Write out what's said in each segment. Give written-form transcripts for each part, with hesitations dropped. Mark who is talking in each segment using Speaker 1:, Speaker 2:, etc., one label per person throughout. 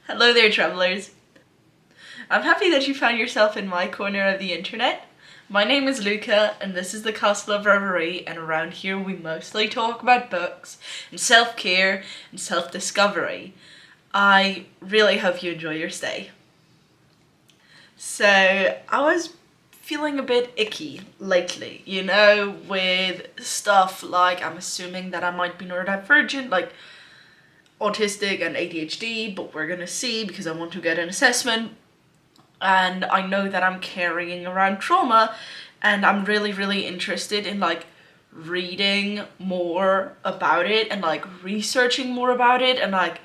Speaker 1: Hello there, travelers. I'm happy that you found yourself in my corner of the internet. My name is Luca, and this is the Castle of Reverie, and around here we mostly talk about books, and self-care, and self-discovery. I really hope you enjoy your stay. So, I was feeling a bit icky lately, with stuff like, I'm assuming that I might be neurodivergent, like autistic and ADHD, but we're gonna see because I want to get an assessment. And I know that I'm carrying around trauma, and I'm really interested in reading more about it and researching more about it and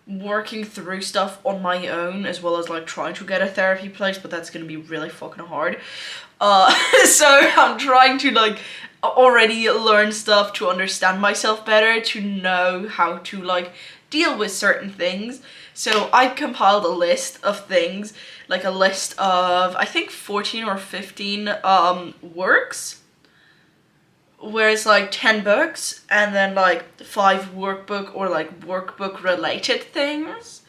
Speaker 1: working through stuff on my own, as well as trying to get a therapy place, but that's gonna be really fucking hard. So I'm trying to already learn stuff to understand myself better, to know how to deal with certain things. So I compiled a list of things, a list of I think 14 or 15 works, where it's 10 books and then 5 workbook or workbook related things,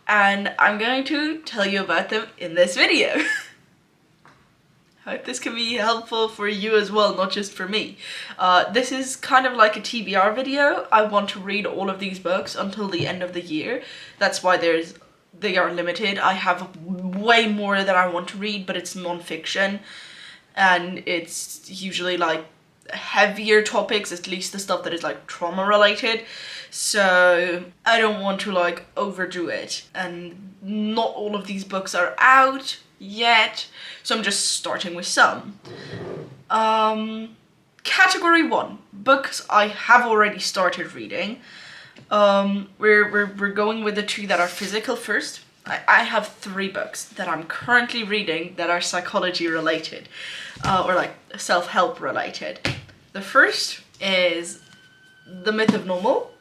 Speaker 1: and I'm going to tell you about them in this video. Hope this can be helpful for you as well, not just for me. This is kind of like a TBR video. I want to read all of these books until the end of the year. That's why they are limited. I have way more that I want to read, but it's non-fiction, and it's usually heavier topics, at least the stuff that is trauma related. So I don't want to overdo it, and not all of these books are out yet, so I'm just starting with some. Category 1, books I have already started reading. We're going with the 2 that are physical first. I have 3 books that I'm currently reading that are psychology related, or self-help related. The first is The Myth of Normal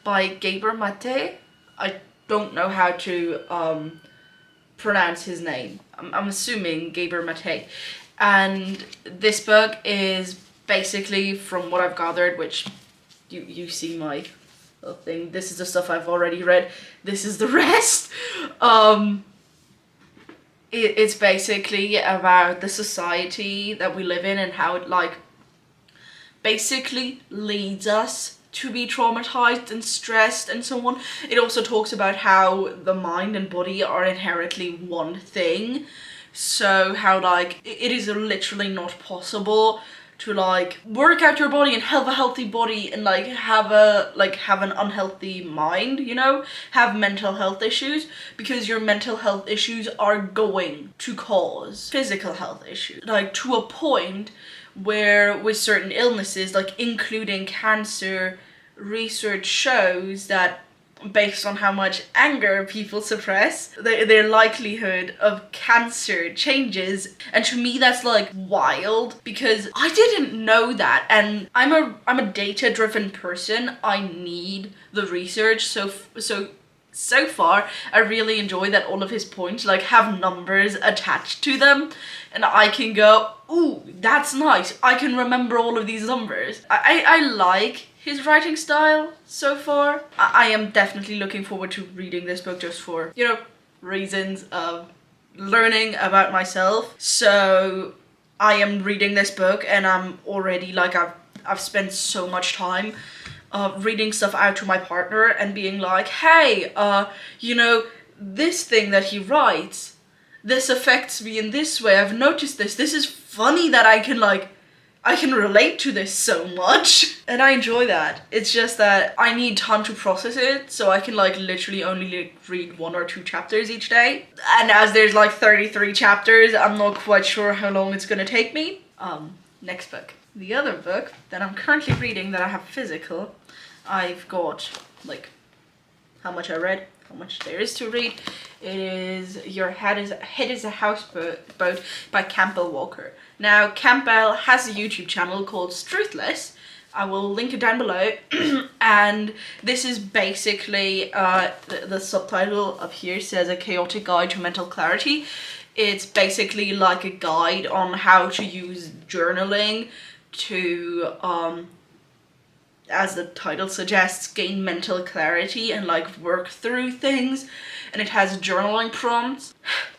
Speaker 1: by Gabor Mate. I don't know how to pronounce his name. I'm assuming Gabor Mate. And this book is basically, from what I've gathered, which you see my little thing, this is the stuff I've already read, this is the rest. It's basically about the society that we live in and how it basically leads us to be traumatized and stressed and so on. It also talks about how the mind and body are inherently one thing. So how it is literally not possible to work out your body and have a healthy body and have an unhealthy mind, have mental health issues, because your mental health issues are going to cause physical health issues, to a point where with certain illnesses, including cancer, research shows that based on how much anger people suppress, their likelihood of cancer changes. And to me that's wild, because I didn't know that, and I'm a data-driven person. I need the research, so far I really enjoy that all of his points have numbers attached to them, and I can go, ooh, that's nice, I can remember all of these numbers. I like his writing style so far. I am definitely looking forward to reading this book, just for, reasons of learning about myself. So I am reading this book, and I'm already I've spent so much time reading stuff out to my partner and being hey, this thing that he writes, this affects me in this way, I've noticed this is funny that I can relate to this so much, and I enjoy that. It's just that I need time to process it, so I can literally only read 1 or 2 chapters each day. And as there's 33 chapters, I'm not quite sure how long it's gonna take me. Next book. The other book that I'm currently reading that I have physical, I've got how much I read, how much there is to read. It is Your Head is a Houseboat by Campbell Walker. Now, Campbell has a YouTube channel called Truthless. I will link it down below. And this is basically, the subtitle up here says A Chaotic Guide to Mental Clarity. It's basically a guide on how to use journaling to as the title suggests, gain mental clarity and like work through things. And it has journaling prompts.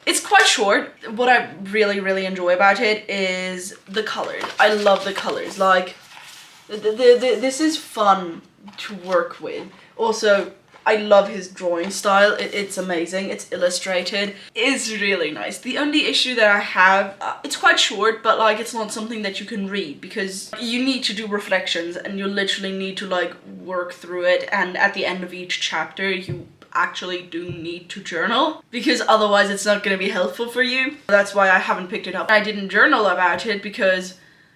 Speaker 1: It's quite short. What I really enjoy about it is the colors. I love the colors. Like, this is fun to work with. Also, I love his drawing style. It's amazing. It's illustrated. It's really nice. The only issue that I have, it's quite short, but like it's not something that you can read because you need to do reflections and you literally need to like work through it, and at the end of each chapter you actually do need to journal because otherwise it's not going to be helpful for you. That's why I haven't picked it up. I didn't journal about it because,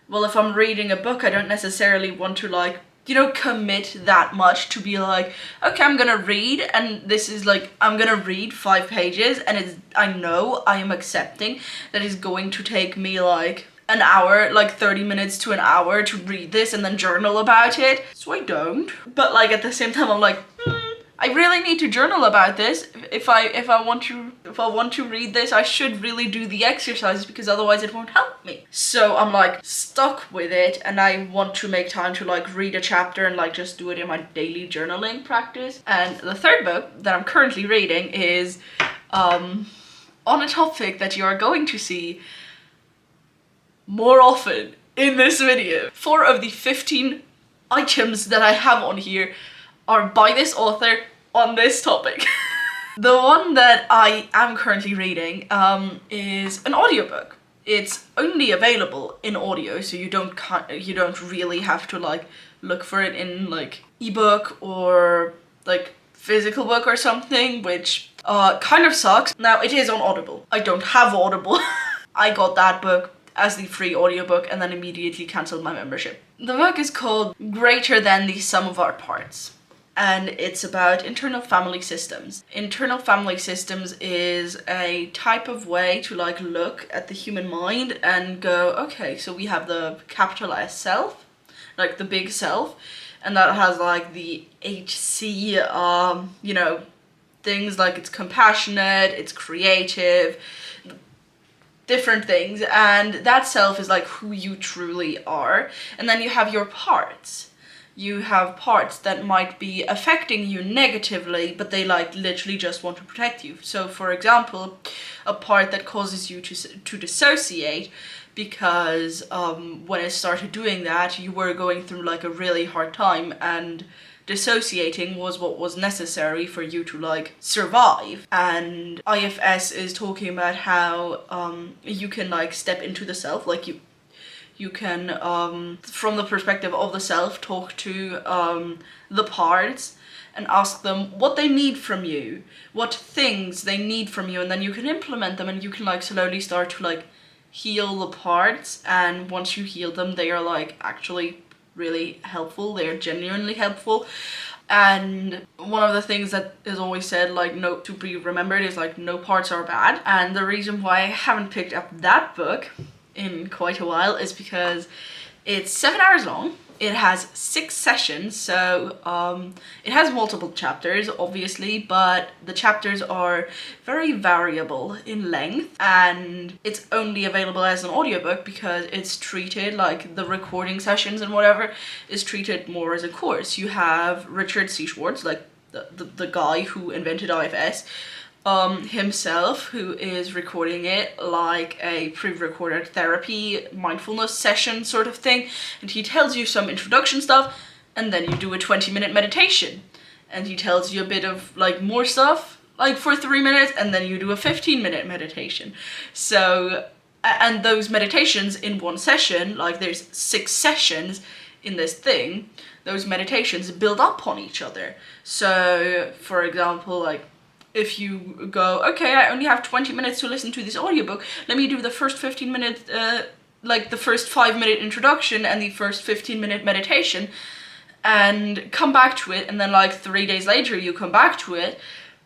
Speaker 1: well, if I'm reading a book, I don't necessarily want to like, you know, commit that much to be like, okay, I'm gonna read, and this is like, I'm gonna read 5 pages, and I know I am accepting that it's going to take me like an hour, like 30 minutes to an hour to read this and then journal about it. So I don't. But like at the same time, I'm like, I really need to journal about this. If I want to read this, I should really do the exercises because otherwise it won't help me. So I'm like stuck with it, and I want to make time to like read a chapter and like just do it in my daily journaling practice. And the third book that I'm currently reading is on a topic that you are going to see more often in this video. 4 of the 15 items that I have on here are by this author on this topic. The one that I am currently reading is an audiobook. It's only available in audio, so you don't really have to like look for it in like ebook or like physical book or something, which kind of sucks. Now it is on Audible. I don't have Audible. I got that book as the free audiobook and then immediately cancelled my membership. The book is called Greater Than the Sum of Our Parts, and it's about internal family systems. Internal family systems is a type of way to like look at the human mind and go, okay, so we have the capital S self, like the big self, and that has like the HC, you know, things like it's compassionate, it's creative, different things, and that self is like who you truly are. And then you have your parts. You have parts that might be affecting you negatively, but they like literally just want to protect you. So for example, a part that causes you to dissociate because when it started doing that, you were going through like a really hard time, and dissociating was what was necessary for you to like survive. And IFS is talking about how you can like step into the self, like you can from the perspective of the self talk to the parts and ask them what they need from you, what things they need from you, and then you can implement them, and you can like slowly start to like heal the parts. And once you heal them, they are like actually really helpful. They're genuinely helpful. And one of the things that is always said, like, no, to be remembered, is like no parts are bad. And the reason why I haven't picked up that book in quite a while is because it's 7 hours long. It has 6 sessions, so it has multiple chapters, obviously, but the chapters are very variable in length, and it's only available as an audiobook because it's treated like the recording sessions and whatever is treated more as a course. You have Richard C. Schwartz, like the guy who invented IFS, himself, who is recording it like a pre-recorded therapy mindfulness session sort of thing, and he tells you some introduction stuff, and then you do a 20-minute meditation, and he tells you a bit of like more stuff like for 3 minutes, and then you do a 15-minute meditation. So, and those meditations in one session, like there's 6 sessions in this thing, those meditations build up on each other. So for example, like if you go, okay, I only have 20 minutes to listen to this audiobook, let me do the first 15 minutes, like the first 5-minute introduction and the first 15-minute meditation, and come back to it, and then like 3 days later you come back to it,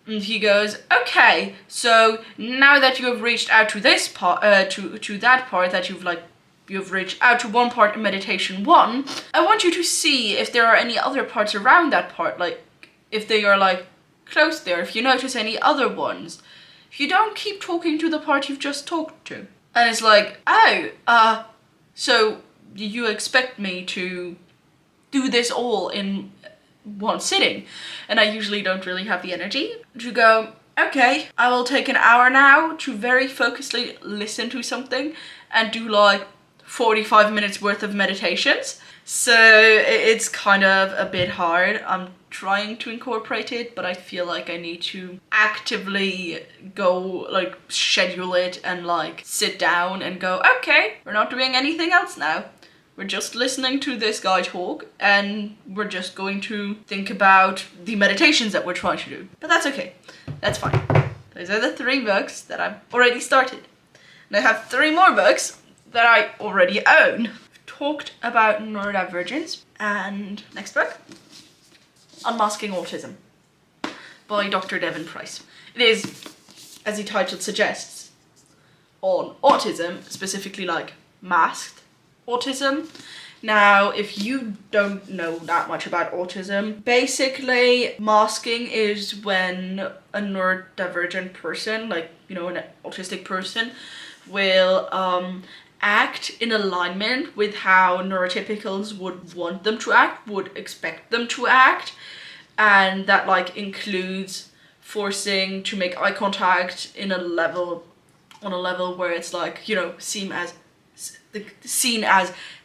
Speaker 1: and he goes, okay, so now that you have reached out to this part, to that part that you've reached out to one part in meditation 1, I want you to see if there are any other parts around that part, like if they are like close there, if you notice any other ones. If you don't, keep talking to the part you've just talked to. And it's like, oh, so you expect me to do this all in one sitting, and I usually don't really have the energy to go, okay, I will take an hour now to very focusedly listen to something and do like 45 minutes worth of meditations. So it's kind of a bit hard. I'm trying to incorporate it, but I feel like I need to actively go, like, schedule it and like sit down and go, okay, we're not doing anything else now. We're just listening to this guy talk, and we're just going to think about the meditations that we're trying to do. But that's okay. That's fine. Those are the 3 books that I've already started. And I have 3 more books that I already own. I've talked about neurodivergence, and next book, Unmasking Autism by Dr. Devon Price. It is, as the title suggests, on autism, specifically like masked autism. Now, if you don't know that much about autism, basically masking is when a neurodivergent person, like, you know, an autistic person, will act in alignment with how neurotypicals would want them to act, would expect them to act, and that like includes forcing to make eye contact on a level where it's like, you know, seen as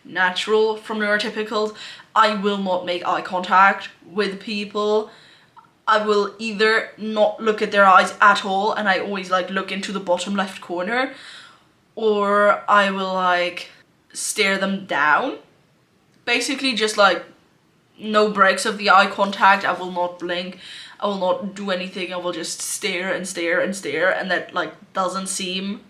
Speaker 1: natural from neurotypicals. I will not make eye contact with people. I will either not look at their eyes at all, and I always like look into the bottom left corner, or I will like stare them down. Basically just like no breaks of the eye contact. I will not blink. I will not do anything. I will just stare and stare and stare, and that like doesn't seem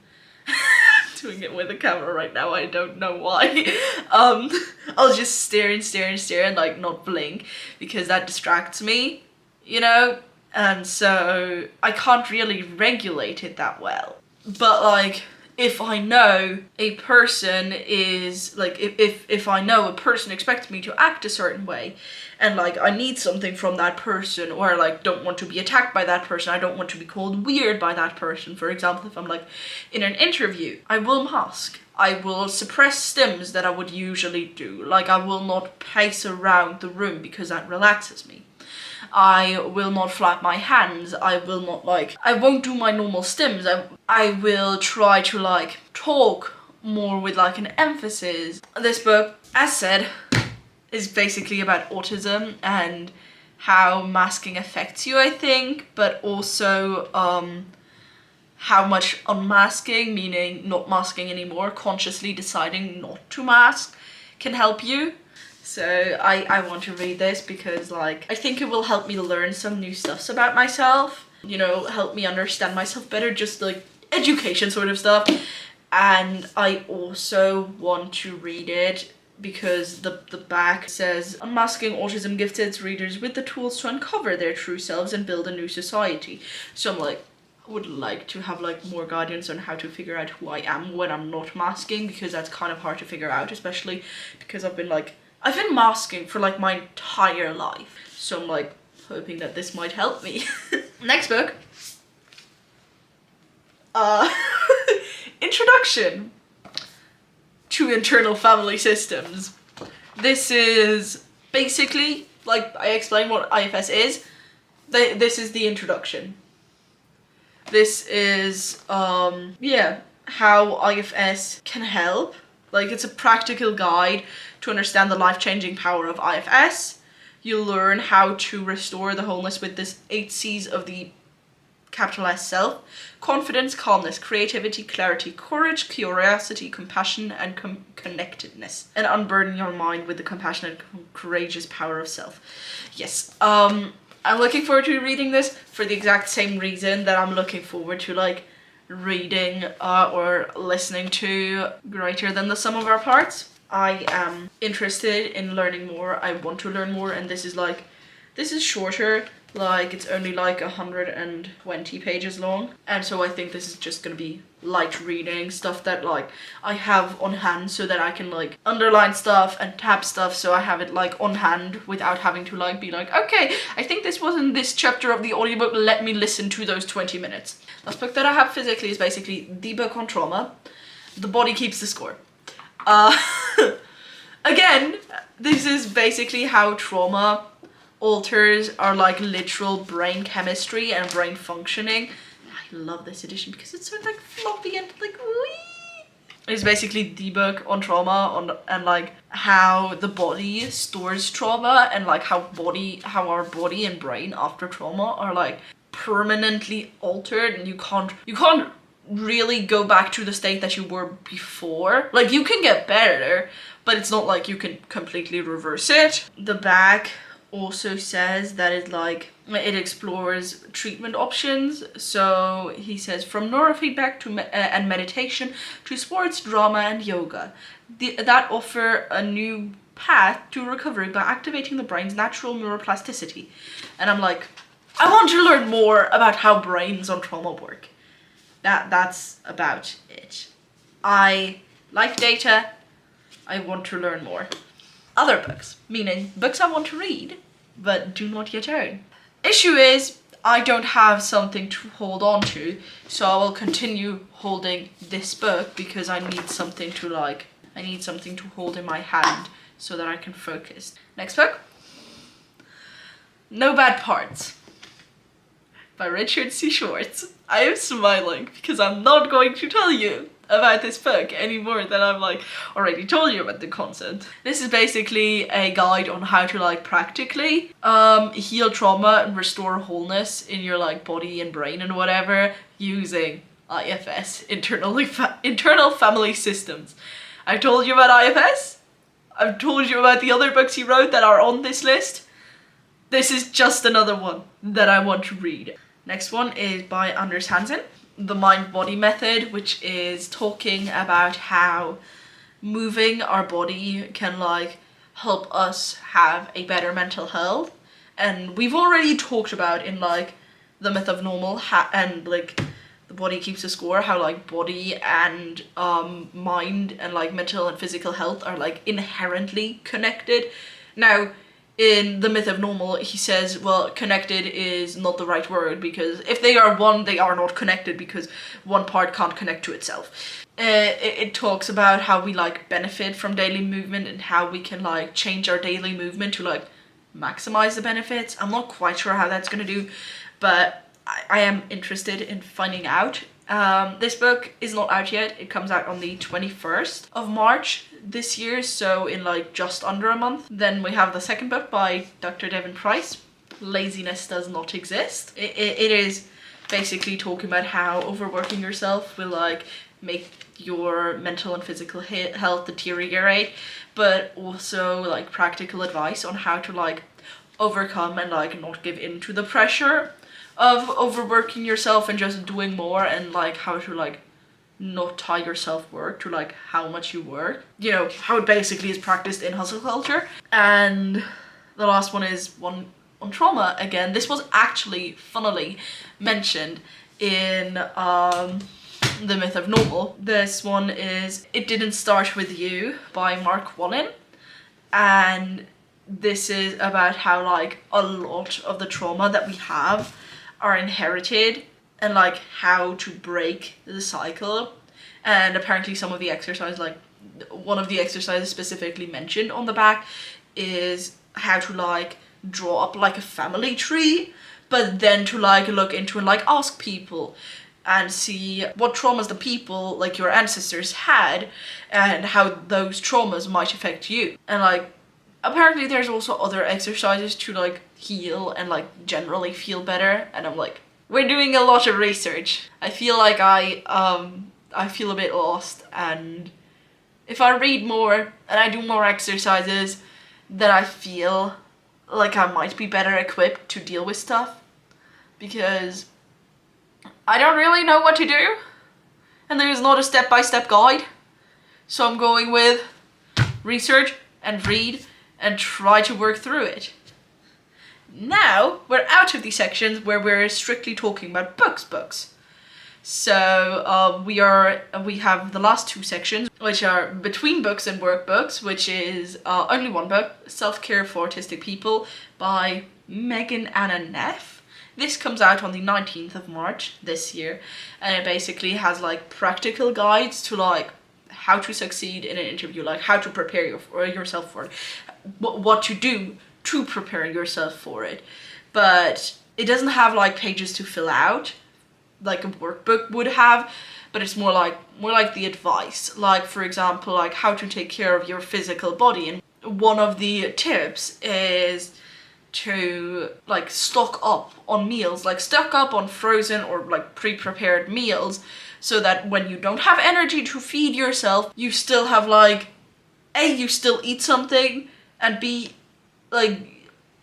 Speaker 1: doing it with the camera right now, I don't know why. I'll just stare and stare and stare and like not blink, because that distracts me, you know? And so I can't really regulate it that well. But like, if I know a person is like, if I know a person expects me to act a certain way, and like I need something from that person, or I like don't want to be attacked by that person, I don't want to be called weird by that person, for example, if I'm like in an interview, I will mask. I will suppress stims that I would usually do. Like, I will not pace around the room because that relaxes me. I will not flap my hands. I will not like, I won't do my normal stims. I will try to like talk more with like an emphasis. This book, as said, is basically about autism and how masking affects you, I think, but also how much unmasking, meaning not masking anymore, consciously deciding not to mask, can help you. So I want to read this because like I think it will help me learn some new stuff about myself, you know, help me understand myself better, just like education sort of stuff. And I also want to read it because the back says, Unmasking Autism gives its readers with the tools to uncover their true selves and build a new society. So I'm like, I would like to have like more guidance on how to figure out who I am when I'm not masking, because that's kind of hard to figure out, especially because I've been masking for like my entire life. So I'm like hoping that this might help me. Next book. Introduction to Internal Family Systems. This is basically, like I explained what IFS is, this is the introduction. This is, how IFS can help. Like, it's a practical guide to understand the life-changing power of IFS. You'll learn how to restore the wholeness with this 8 C's of the capital S self: confidence, calmness, creativity, clarity, courage, curiosity, compassion, and connectedness. And unburden your mind with the compassionate, courageous power of self. Yes, I'm looking forward to reading this for the exact same reason that I'm looking forward to like reading or listening to Greater Than the Sum of Our Parts. I am interested in learning more. I want to learn more, and this is shorter. Like, it's only like 120 pages long, and so I think this is just gonna be light reading, stuff that like I have on hand so that I can like underline stuff and tab stuff, so I have it like on hand without having to like be like, okay, I think this was in this chapter of the audiobook, let me listen to those 20 minutes. Last book that I have physically is basically the book on trauma. The Body Keeps the Score. Again, this is basically how trauma alters our like literal brain chemistry and brain functioning. I love this edition because it's so like floppy and like wee. It's basically the book on trauma and like how the body stores trauma and like how our body and brain after trauma are like permanently altered, and you can't really go back to the state that you were before. Like you can get better, but it's not like you can completely reverse it. The back also says that it explores treatment options. So he says, from neurofeedback to and meditation to sports, drama and yoga, that offer a new path to recovery by activating the brain's natural neuroplasticity. And I'm like, I want to learn more about how brains on trauma work. That's about it. I like data. I want to learn more. Other books, meaning books I want to read, but do not yet own. Issue is, I don't have something to hold on to, so I will continue holding this book because I need something to hold in my hand so that I can focus. Next book, No Bad Parts, by Richard C. Schwartz. I am smiling because I'm not going to tell you about this book any more than I've like already told you about the concept. This is basically a guide on how to like practically heal trauma and restore wholeness in your like body and brain and whatever using IFS, internal family systems. I've told you about IFS. I've told you about the other books he wrote that are on this list. This is just another one that I want to read. Next one is by Anders Hansen, The Mind-Body Method, which is talking about how moving our body can like help us have a better mental health. And we've already talked about in like The Myth of Normal and like The Body Keeps a Score, how like body and mind and like mental and physical health are like inherently connected. Now, in The Myth of Normal, he says, well, connected is not the right word because if they are one, they are not connected because one part can't connect to itself. It talks about how we like benefit from daily movement and how we can like change our daily movement to like maximize the benefits. I'm not quite sure how that's gonna do, but I am interested in finding out. This book is not out yet. It comes out on the 21st of March this year, so in like just under a month. Then we have the second book by Dr. Devin Price, Laziness Does Not Exist. It is basically talking about how overworking yourself will like make your mental and physical health deteriorate, but also like practical advice on how to like overcome and like not give in to the pressure of overworking yourself and just doing more, and like how to like not tie your self-worth to like how much you work, you know, how it basically is practiced in hustle culture. And the last one is one on trauma again. This was actually funnily mentioned in The Myth of Normal. This one is It Didn't Start With You by Mark Wallen, and this is about how like a lot of the trauma that we have are inherited and like how to break the cycle. And apparently some of the exercises, like one of the exercises specifically mentioned on the back, is how to like draw up like a family tree, but then to like look into and like ask people and see what traumas the people like your ancestors had and how those traumas might affect you. And like apparently there's also other exercises to like heal and like generally feel better. And I'm like, we're doing a lot of research. I feel like I feel a bit lost, and if I read more and I do more exercises, then I feel like I might be better equipped to deal with stuff, because I don't really know what to do and there is not a step-by-step guide. So I'm going with research and read and try to work through it. Now we're out of the sections where we're strictly talking about books. So we have the last two sections, which are between books and workbooks, which is only one book, Self-Care for Autistic People by Megan Anna Neff. This comes out on the 19th of March this year, and it basically has like practical guides to like how to succeed in an interview, like how to prepare yourself for it, what to do to prepare yourself for it. But it doesn't have like pages to fill out like a workbook would have, but it's more like the advice, like for example, like how to take care of your physical body. And one of the tips is to like stock up on meals, like stock up on frozen or like pre-prepared meals, so that when you don't have energy to feed yourself, you still have like A, you still eat something, and B, like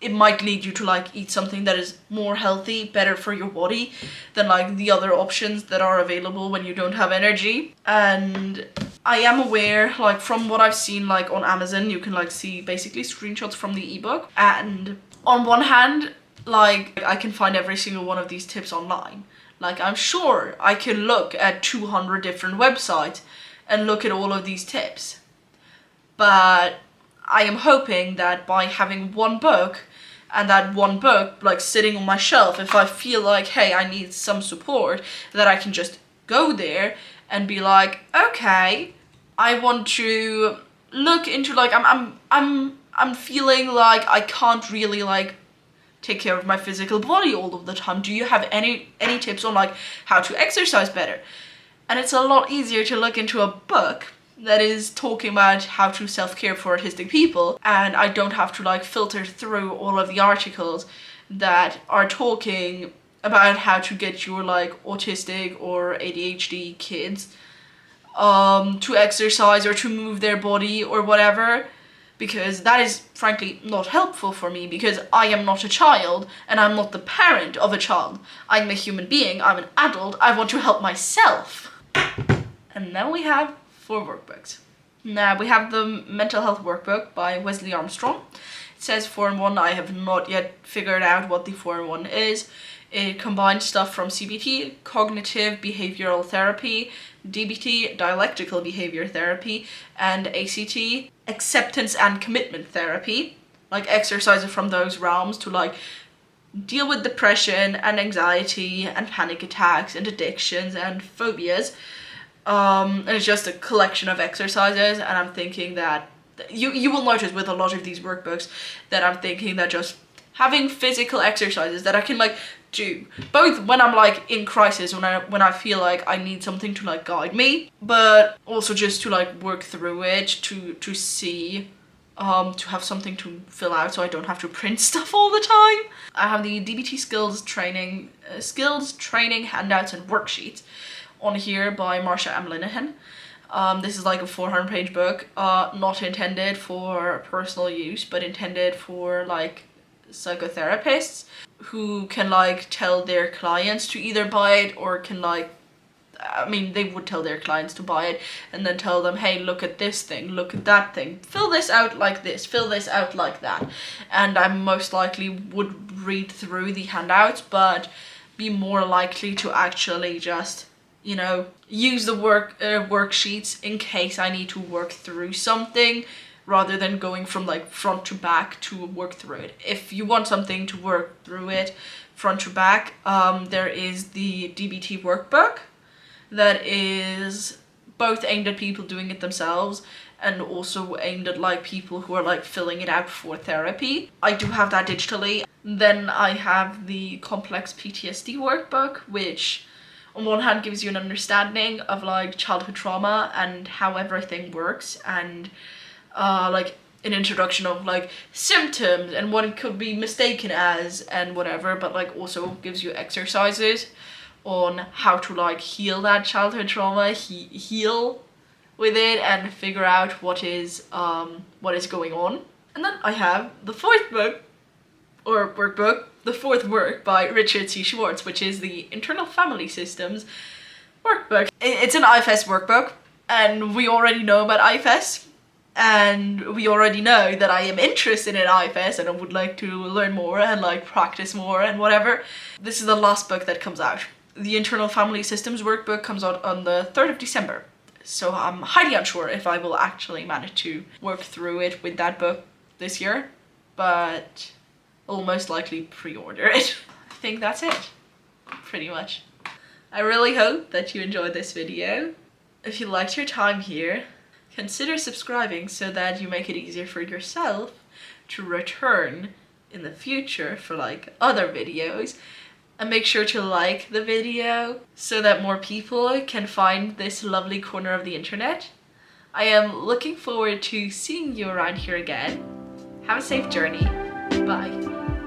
Speaker 1: it might lead you to like eat something that is more healthy, better for your body than like the other options that are available when you don't have energy. And I am aware, like from what I've seen like on Amazon, you can like see basically screenshots from the ebook. And on one hand, like I can find every single one of these tips online. Like I'm sure I can look at 200 different websites and look at all of these tips. But I am hoping that by having one book, and that one book like sitting on my shelf, if I feel like, hey, I need some support, that I can just go there and be like, okay, I want to look into like I'm feeling like I can't really like take care of my physical body all of the time. Do you have any tips on like how to exercise better? And it's a lot easier to look into a book that is talking about how to self-care for autistic people, and I don't have to like filter through all of the articles that are talking about how to get your like autistic or ADHD kids to exercise or to move their body or whatever, because that is frankly not helpful for me, because I am not a child and I'm not the parent of a child. I'm a human being, I'm an adult, I want to help myself. And then we have 4 workbooks. Now we have the mental health workbook by Wesley Armstrong. It says 4-in-1. I have not yet figured out what the 4-in-1 is. It combines stuff from CBT, cognitive behavioral therapy, DBT, dialectical behavior therapy, and ACT, acceptance and commitment therapy, like exercises from those realms to like deal with depression and anxiety and panic attacks and addictions and phobias. And it's just a collection of exercises, and I'm thinking that you will notice with a lot of these workbooks that I'm thinking that just having physical exercises that I can like do both when I'm like in crisis, when I feel like I need something to like guide me, but also just to like work through it, to see to have something to fill out so I don't have to print stuff all the time. I have the DBT skills training handouts and worksheets on here by Marsha M. Linehan. This is like a 400-page book, not intended for personal use, but intended for like psychotherapists who can like tell their clients to either buy it or can like, I mean, they would tell their clients to buy it and then tell them, hey, look at this thing, look at that thing, fill this out like this, fill this out like that. And I most likely would read through the handouts, but be more likely to actually just, you know, use the worksheets in case I need to work through something, rather than going from like front to back to work through it. If you want something to work through it front to back, there is the DBT workbook that is both aimed at people doing it themselves and also aimed at like people who are like filling it out for therapy. I do have that digitally. Then I have the complex PTSD workbook, which on one hand gives you an understanding of like childhood trauma and how everything works, and like an introduction of like symptoms and what it could be mistaken as and whatever, but like also gives you exercises on how to like heal that childhood trauma, heal with it and figure out what is going on. And then I have the 4th book or workbook, the 4th work by Richard C. Schwartz, which is the Internal Family Systems workbook. It's an IFS workbook, and we already know about IFS, and we already know that I am interested in IFS and I would like to learn more and like practice more and whatever. This is the last book that comes out. The Internal Family Systems workbook comes out on the 3rd of December. So I'm highly unsure if I will actually manage to work through it with that book this year, but I'll most likely pre-order it. I think that's it, pretty much. I really hope that you enjoyed this video. If you liked your time here, consider subscribing so that you make it easier for yourself to return in the future for like other videos. And make sure to like the video so that more people can find this lovely corner of the internet. I am looking forward to seeing you around here again. Have a safe journey. Bye.